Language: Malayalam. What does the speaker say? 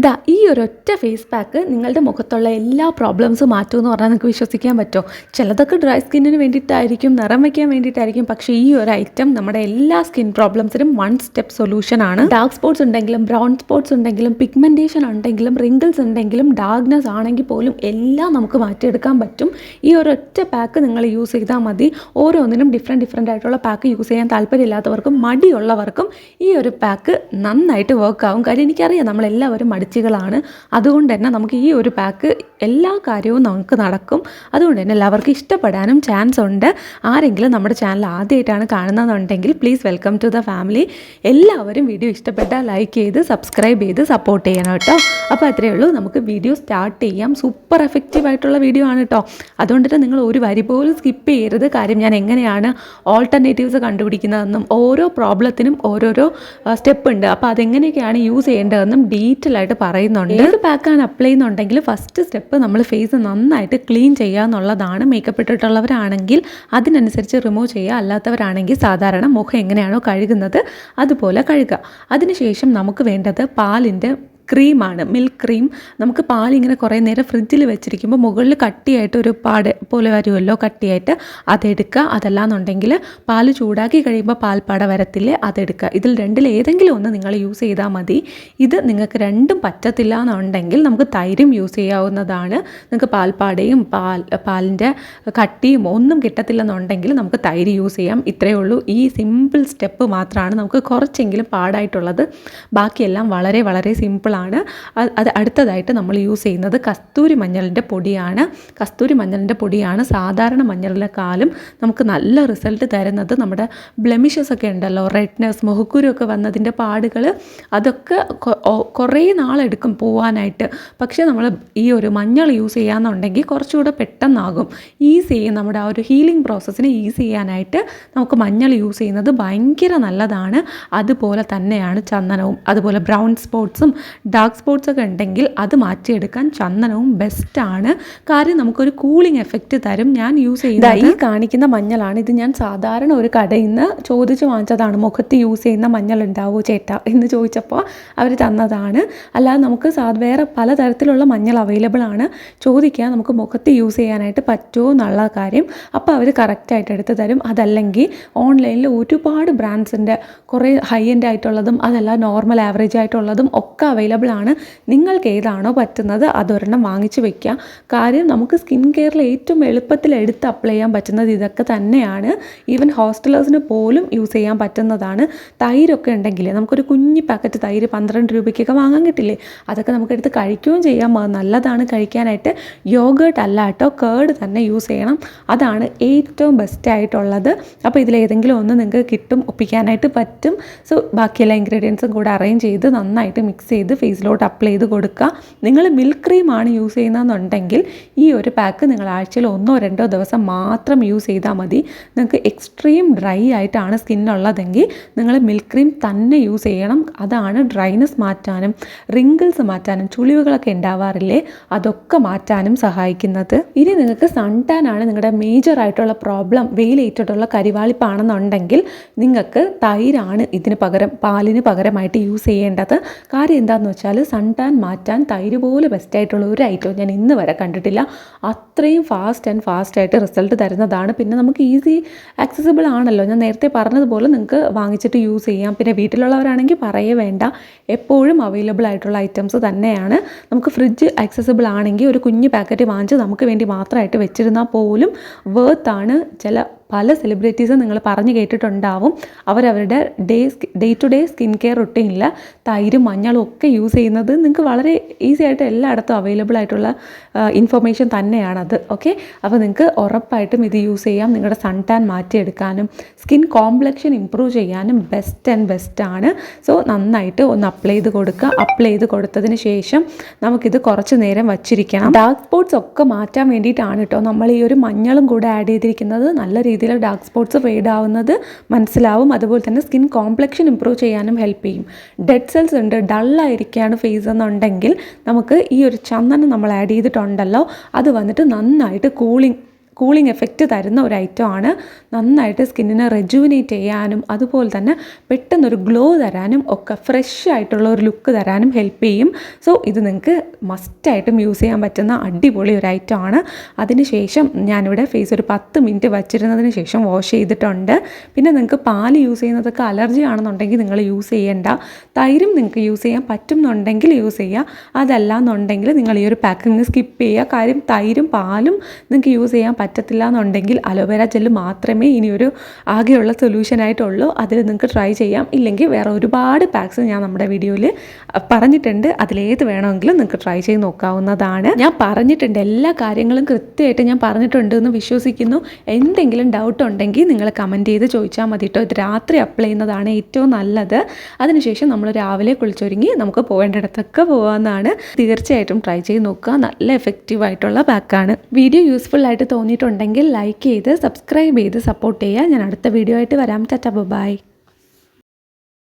ദാ ഈ ഒരൊറ്റ ഫേസ് പാക്ക് നിങ്ങളുടെ മുഖത്തുള്ള എല്ലാ പ്രോബ്ലംസും മാറ്റുമെന്ന് പറഞ്ഞാൽ നിങ്ങൾക്ക് വിശ്വസിക്കാൻ പറ്റുമോ? ചിലതൊക്കെ ഡ്രൈ സ്കിന്നിന് വേണ്ടിയിട്ടായിരിക്കും, നിറം വയ്ക്കാൻ വേണ്ടിയിട്ടായിരിക്കും. പക്ഷേ ഈ ഒരു ഐറ്റം നമ്മുടെ എല്ലാ സ്കിൻ പ്രോബ്ലംസിനും വൺ സ്റ്റെപ്പ് സൊല്യൂഷൻ ആണ്. ഡാർക്ക് സ്പോട്ട്സ് ഉണ്ടെങ്കിലും, ബ്രൗൺ സ്പോട്ട്സ് ഉണ്ടെങ്കിലും, പിഗ്മെൻറ്റേഷൻ ഉണ്ടെങ്കിലും, റിങ്കിൾസ് ഉണ്ടെങ്കിലും, ഡാർക്ക്നെസ് ആണെങ്കിൽ പോലും എല്ലാം നമുക്ക് മാറ്റിയെടുക്കാൻ പറ്റും. ഈ ഒരൊറ്റ പാക്ക് നിങ്ങൾ യൂസ് ചെയ്താൽ മതി. ഓരോന്നിനും ഡിഫറെൻ്റ് ആയിട്ടുള്ള പാക്ക് യൂസ് ചെയ്യാൻ താല്പര്യമില്ലാത്തവർക്കും മടിയുള്ളവർക്കും ഈ ഒരു പാക്ക് നന്നായിട്ട് വർക്ക് ആവും. കാര്യം എനിക്കറിയാം നമ്മളെല്ലാവരും മടിച്ചുകളാണ്. അതുകൊണ്ട് തന്നെ നമുക്ക് ഈ ഒരു പാക്ക് എല്ലാ കാര്യവും നമുക്ക് നടക്കും. അതുകൊണ്ട് തന്നെ എല്ലാവർക്കും ഇഷ്ടപ്പെടാനും ചാൻസ് ഉണ്ട്. ആരെങ്കിലും നമ്മുടെ ചാനൽ ആദ്യമായിട്ടാണ് കാണുന്നതെന്നുണ്ടെങ്കിൽ please welcome to the family. എല്ലാവരും വീഡിയോ ഇഷ്ടപ്പെട്ടാൽ ലൈക്ക് ചെയ്ത് സബ്സ്ക്രൈബ് ചെയ്ത് സപ്പോർട്ട് ചെയ്യണം കേട്ടോ. അപ്പോൾ അത്രയേ ഉള്ളൂ, നമുക്ക് വീഡിയോ സ്റ്റാർട്ട് ചെയ്യാം. സൂപ്പർ എഫക്റ്റീവ് ആയിട്ടുള്ള വീഡിയോ ആണ് കേട്ടോ. അതുകൊണ്ട് തന്നെ നിങ്ങൾ ഒരു വരി പോലും സ്കിപ്പ് ചെയ്യരുത്. കാര്യം ഞാൻ എങ്ങനെയാണ് ഓൾട്ടർനേറ്റീവ്സ് കണ്ടുപിടിക്കുന്നതെന്നും ഓരോ പ്രോബ്ലത്തിനും ഓരോരോ സ്റ്റെപ്പ് ഉണ്ട്. അപ്പോൾ അതെങ്ങനെയൊക്കെയാണ് യൂസ് ചെയ്യേണ്ടതെന്നും ഡീറ്റെയിൽ ആയിട്ട് പറയുന്നുണ്ട്. ഏത് പാക്കാണ് അപ്ലൈ ചെയ്യുന്നുണ്ടെങ്കിൽ ഫസ്റ്റ് സ്റ്റെപ്പ് നമ്മൾ ഫേസ് നന്നായിട്ട് ക്ലീൻ ചെയ്യുക എന്നുള്ളതാണ്. മേക്കപ്പ് ഇട്ടിട്ടുള്ളവരാണെങ്കിൽ അതിനനുസരിച്ച് റിമൂവ് ചെയ്യുക, അല്ലാത്തവരാണെങ്കിൽ സാധാരണ മുഖം എങ്ങനെയാണോ കഴുകുന്നത് അതുപോലെ കഴുകുക. അതിനുശേഷം നമുക്ക് വേണ്ടത് പാലിൻ്റെ ക്രീമാണ്, മിൽക്ക് ക്രീം. നമുക്ക് പാലിങ്ങനെ കുറേ നേരം ഫ്രിഡ്ജിൽ വെച്ചിരിക്കുമ്പോൾ മുകളിൽ കട്ടിയായിട്ട് ഒരു പാട് പോലെ വരുമല്ലോ, കട്ടിയായിട്ട് അതെടുക്കുക. അതല്ലാന്നുണ്ടെങ്കിൽ പാല് ചൂടാക്കി കഴിയുമ്പോൾ പാൽപ്പാട വരത്തില്ലേ, അതെടുക്കുക. ഇതിൽ രണ്ടിൽ ഏതെങ്കിലും ഒന്ന് നിങ്ങൾ യൂസ് ചെയ്താൽ മതി. ഇത് നിങ്ങൾക്ക് രണ്ടും പറ്റത്തില്ല എന്നുണ്ടെങ്കിൽ നമുക്ക് തൈരും യൂസ് ചെയ്യാവുന്നതാണ്. നിങ്ങൾക്ക് പാൽപ്പാടയും പാലിൻ്റെ കട്ടിയും ഒന്നും കിട്ടത്തില്ലെന്നുണ്ടെങ്കിൽ നമുക്ക് തൈര് യൂസ് ചെയ്യാം. ഇത്രയേ ഉള്ളൂ. ഈ സിമ്പിൾ സ്റ്റെപ്പ് മാത്രമാണ് നമുക്ക് കുറച്ചെങ്കിലും പാടായിട്ടുള്ളത്. ബാക്കിയെല്ലാം വളരെ വളരെ സിമ്പിളാണ്. അത് അടുത്തതായിട്ട് നമ്മൾ യൂസ് ചെയ്യുന്നത് കസ്തൂരി മഞ്ഞളിൻ്റെ പൊടിയാണ്. കസ്തൂരി മഞ്ഞളിൻ്റെ പൊടിയാണ് സാധാരണ മഞ്ഞളിനെക്കാളും നമുക്ക് നല്ല റിസൾട്ട് തരുന്നത്. നമ്മുടെ ബ്ലെമിഷസ് ഒക്കെ ഉണ്ടല്ലോ, റെഡ്നെസ്, മുഖക്കുരുവൊക്കെ വന്നതിൻ്റെ പാടുകൾ, അതൊക്കെ കുറേ നാളെടുക്കും പോവാനായിട്ട്. പക്ഷേ നമ്മൾ ഈ ഒരു മഞ്ഞൾ യൂസ് ചെയ്യാമെന്നുണ്ടെങ്കിൽ കുറച്ചുകൂടെ പെട്ടെന്നാകും. ഈസി ചെയ്യും നമ്മുടെ ആ ഒരു ഹീലിംഗ് പ്രോസസ്സിനെ ഈസി ചെയ്യാനായിട്ട് നമുക്ക് മഞ്ഞൾ യൂസ് ചെയ്യുന്നത് ഭയങ്കര നല്ലതാണ്. അതുപോലെ തന്നെയാണ് ചന്ദനവും. അതുപോലെ ബ്രൗൺ സ്പോട്ട്സും ഡാർക്ക് സ്പോട്ട്സ് ഒക്കെ ഉണ്ടെങ്കിൽ അത് മാറ്റിയെടുക്കാൻ ചന്ദനവും ബെസ്റ്റാണ്. കാര്യം നമുക്കൊരു കൂളിംഗ് എഫക്റ്റ് തരും. ഞാൻ യൂസ് ചെയ്യുന്നത് ഈ കാണിക്കുന്ന മഞ്ഞളാണ്. ഇത് ഞാൻ സാധാരണ ഒരു കടയിൽ നിന്ന് ചോദിച്ച് വാങ്ങിച്ചതാണ്. മുഖത്ത് യൂസ് ചെയ്യുന്ന മഞ്ഞൾ ഉണ്ടാവുമോ ചേട്ടാ എന്ന് ചോദിച്ചപ്പോൾ അവർ തന്നതാണ്. അല്ലാതെ നമുക്ക് വേറെ പലതരത്തിലുള്ള മഞ്ഞൾ അവൈലബിൾ ആണ്. ചോദിക്കുക നമുക്ക് മുഖത്ത് യൂസ് ചെയ്യാനായിട്ട് പറ്റുമോ എന്നുള്ള കാര്യം. അപ്പോൾ അവർ കറക്റ്റായിട്ട് എടുത്ത് തരും. അതല്ലെങ്കിൽ ഓൺലൈനിൽ ഒരുപാട് ബ്രാൻഡ്സിൻ്റെ കുറേ ഹൈ എൻഡ് ആയിട്ടുള്ളതും അതല്ല നോർമൽ ആവറേജ് ആയിട്ടുള്ളതും ഒക്കെ അവൈലബിൾ ആണ്. നിങ്ങൾക്ക് ഏതാണോ പറ്റുന്നത് അതൊരെണ്ണം വാങ്ങിച്ച് വെക്കുക. കാര്യം നമുക്ക് സ്കിൻ കെയറിൽ ഏറ്റവും എളുപ്പത്തിൽ എടുത്ത് അപ്ലൈ ചെയ്യാൻ പറ്റുന്നത് ഇതൊക്കെ തന്നെയാണ്. ഈവൻ ഹോസ്റ്റലേഴ്സിന് പോലും യൂസ് ചെയ്യാൻ പറ്റുന്നതാണ്. തൈരൊക്കെ ഉണ്ടെങ്കിൽ നമുക്കൊരു കുഞ്ഞി പാക്കറ്റ് തൈര് 12 രൂപയ്ക്കൊക്കെ വാങ്ങാൻ കിട്ടില്ലേ, അതൊക്കെ നമുക്ക് എടുത്ത് കഴിക്കുകയും ചെയ്യാം. നല്ലതാണ് കഴിക്കാനായിട്ട്. യോഗേർട്ട് അല്ല കേട്ടോ, കേർഡ് തന്നെ യൂസ് ചെയ്യണം. അതാണ് ഏറ്റവും ബെസ്റ്റായിട്ടുള്ളത്. അപ്പോൾ ഇതിലേതെങ്കിലും ഒന്ന് നിങ്ങൾക്ക് കിട്ടും, ഒപ്പിക്കാനായിട്ട് പറ്റും. സോ ബാക്കിയെല്ലാ ഇൻഗ്രീഡിയൻസും കൂടെ അറേഞ്ച് ചെയ്ത് നന്നായിട്ട് മിക്സ് ചെയ്ത് ഫേസിലോട്ട് അപ്ലൈ ചെയ്ത് കൊടുക്കുക. നിങ്ങൾ മിൽക്ക് ക്രീമാണ് യൂസ് ചെയ്യുന്നതെന്നുണ്ടെങ്കിൽ ഈ ഒരു പാക്ക് നിങ്ങൾ ആഴ്ചയിൽ 1-2 ദിവസം മാത്രം യൂസ് ചെയ്താൽ മതി. നിങ്ങൾക്ക് എക്സ്ട്രീം ഡ്രൈ ആയിട്ടാണ് സ്കിന്നുള്ളതെങ്കിൽ നിങ്ങൾ മിൽക്ക് ക്രീം തന്നെ യൂസ് ചെയ്യണം. അതാണ് ഡ്രൈനെസ് മാറ്റാനും റിങ്കിൾസ് മാറ്റാനും ചുളിവുകളൊക്കെ ഉണ്ടാവാറില്ലേ, അതൊക്കെ മാറ്റാനും സഹായിക്കുന്നത്. ഇനി നിങ്ങൾക്ക് സൺ ടാൻ ആണ് നിങ്ങളുടെ മേജർ ആയിട്ടുള്ള പ്രോബ്ലം, വെയിലേറ്റിട്ടുള്ള കരിവാളിപ്പാണെന്നുണ്ടെങ്കിൽ നിങ്ങൾക്ക് തൈരാണ് ഇതിന് പകരം, പാലിന് പകരമായിട്ട് യൂസ് ചെയ്യേണ്ടത്. കാര്യം എന്താണെന്ന് വെച്ചാൽ സൺ ടാൻ മാറ്റാൻ തൈര് പോലെ ബെസ്റ്റായിട്ടുള്ള ഒരു ഐറ്റം ഞാൻ ഇന്ന് വരെ കണ്ടിട്ടില്ല. അത്രയും ഫാസ്റ്റായിട്ട് റിസൾട്ട് തരുന്നതാണ്. പിന്നെ നമുക്ക് ഈസി ആക്സസിബിൾ ആണല്ലോ. ഞാൻ നേരത്തെ പറഞ്ഞതുപോലെ നിങ്ങൾക്ക് വാങ്ങിച്ചിട്ട് യൂസ് ചെയ്യാം. പിന്നെ വീട്ടിലുള്ളവരാണെങ്കിൽ പറയേ വേണ്ട, എപ്പോഴും അവൈലബിൾ ആയിട്ടുള്ള ഐറ്റംസ് തന്നെയാണ്. നമുക്ക് ഫ്രിഡ്ജ് ആക്സസിബിൾ ആണെങ്കിൽ ഒരു കുഞ്ഞ് പാക്കറ്റ് വാങ്ങിച്ച് നമുക്ക് വേണ്ടി മാത്രമായിട്ട് വെച്ചിരുന്നാൽ പോലും വേർത്താണ്. പല സെലിബ്രിറ്റീസും നിങ്ങൾ പറഞ്ഞു കേട്ടിട്ടുണ്ടാവും, അവരവരുടെ day to day skin care റുട്ടീനിൽ തൈരും മഞ്ഞളും ഒക്കെ യൂസ് ചെയ്യുന്നത്. നിങ്ങൾക്ക് വളരെ ഈസി ആയിട്ട് എല്ലായിടത്തും അവൈലബിൾ ആയിട്ടുള്ള ഇൻഫർമേഷൻ തന്നെയാണത്. ഓക്കെ, അപ്പോൾ നിങ്ങൾക്ക് ഉറപ്പായിട്ടും ഇത് യൂസ് ചെയ്യാം. നിങ്ങളുടെ സൺ ടാൻ മാറ്റിയെടുക്കാനും സ്കിൻ കോംപ്ലക്ഷൻ ഇമ്പ്രൂവ് ചെയ്യാനും ബെസ്റ്റാണ്. സോ നന്നായിട്ട് ഒന്ന് അപ്ലൈ ചെയ്ത് കൊടുക്കുക. അപ്ലൈ ചെയ്ത് കൊടുത്തതിന് ശേഷം നമുക്കിത് കുറച്ച് നേരം വച്ചിരിക്കണം. ഡാർക്ക് സ്പോട്ട്സ് ഒക്കെ മാറ്റാൻ വേണ്ടിയിട്ടാണ് കേട്ടോ നമ്മൾ ഈ ഒരു മഞ്ഞളും കൂടെ ആഡ് ചെയ്തിരിക്കുന്നത്. നല്ല രീതിയിൽ ഡാർക്ക് സ്പോട്ട്സ് ഫെയ്ഡ് ആവുന്നത് മനസ്സിലാവും. അതുപോലെ തന്നെ സ്കിൻ കോംപ്ലക്ഷൻ ഇമ്പ്രൂവ് ചെയ്യാനും ഹെൽപ്പ് ചെയ്യും. ഡെഡ് സെൽസ് ഉണ്ട്, ഡള്ളായിരിക്കുകയാണ് ഫേസ് എന്നുണ്ടെങ്കിൽ നമുക്ക് ഈ ഒരു ചന്ദനം നമ്മൾ ആഡ് ചെയ്തിട്ടുണ്ടല്ലോ, അത് വന്നിട്ട് നന്നായിട്ട് കൂളിംഗ് കൂളിംഗ് എഫക്റ്റ് തരുന്ന ഒരു ഐറ്റമാണ്. നന്നായിട്ട് സ്കിന്നിനെ റെജുവിനേറ്റ് ചെയ്യാനും അതുപോലെ തന്നെ പെട്ടെന്നൊരു ഗ്ലോ തരാനും ഒക്കെ ഫ്രഷ് ആയിട്ടുള്ള ഒരു ലുക്ക് തരാനും ഹെൽപ്പ് ചെയ്യും. സോ ഇത് നിങ്ങൾക്ക് മസ്റ്റായിട്ടും യൂസ് ചെയ്യാൻ പറ്റുന്ന അടിപൊളി ഒരു ഐറ്റമാണ്. അതിനുശേഷം ഞാനിവിടെ ഫേസ് ഒരു 10 മിനിറ്റ് വച്ചിരുന്നതിന് ശേഷം വാഷ് ചെയ്തിട്ടുണ്ട്. പിന്നെ നിങ്ങൾക്ക് പാല് യൂസ് ചെയ്യുന്നതൊക്കെ അലർജി ആണെന്നുണ്ടെങ്കിൽ നിങ്ങൾ യൂസ് ചെയ്യേണ്ട. തൈരും നിങ്ങൾക്ക് യൂസ് ചെയ്യാൻ പറ്റുന്നുണ്ടെങ്കിൽ യൂസ് ചെയ്യുക. അതല്ല എന്നുണ്ടെങ്കിൽ നിങ്ങൾ ഈ ഒരു പാക്കിങ് സ്കിപ്പ് ചെയ്യുക. കാര്യം തൈരും പാലും നിങ്ങൾക്ക് യൂസ് ചെയ്യാൻ പറ്റത്തില്ല എന്നുണ്ടെങ്കിൽ അലോവേര ജെല്ല് മാത്രമേ ഇനിയൊരു ആകെയുള്ള സൊല്യൂഷനായിട്ടുള്ളൂ. അതിൽ നിങ്ങൾക്ക് ട്രൈ ചെയ്യാം. ഇല്ലെങ്കിൽ വേറെ ഒരുപാട് പാക്സ് ഞാൻ നമ്മുടെ വീഡിയോയിൽ പറഞ്ഞിട്ടുണ്ട്. അതിലേത് വേണമെങ്കിലും നിങ്ങൾക്ക് ട്രൈ ചെയ്ത് നോക്കാവുന്നതാണ്. ഞാൻ പറഞ്ഞിട്ടുണ്ട്, എല്ലാ കാര്യങ്ങളും കൃത്യമായിട്ട് ഞാൻ പറഞ്ഞിട്ടുണ്ട് എന്ന് വിശ്വസിക്കുന്നു. എന്തെങ്കിലും ഡൗട്ട് ഉണ്ടെങ്കിൽ നിങ്ങൾ കമൻറ്റ് ചെയ്ത് ചോദിച്ചാൽ മതി കേട്ടോ. ഇത് രാത്രി അപ്ലൈ ചെയ്യുന്നതാണ് ഏറ്റവും നല്ലത്. അതിനുശേഷം നമ്മൾ രാവിലെ കുളിച്ചൊരുങ്ങി നമുക്ക് പോകേണ്ടിടത്തൊക്കെ പോകാവുന്നതാണ്. തീർച്ചയായിട്ടും ട്രൈ ചെയ്ത് നോക്കുക. നല്ല എഫക്റ്റീവ് ആയിട്ടുള്ള പാക്കാണ്. വീഡിയോ യൂസ്ഫുൾ ആയിട്ട് തോന്നിയിട്ടുണ്ടെങ്കിൽ ലൈക്ക് ചെയ്ത് സബ്സ്ക്രൈബ് ചെയ്ത് സപ്പോർട്ട് ചെയ്യുക. ഞാൻ അടുത്ത വീഡിയോ ആയിട്ട് വരാം. Tata bye.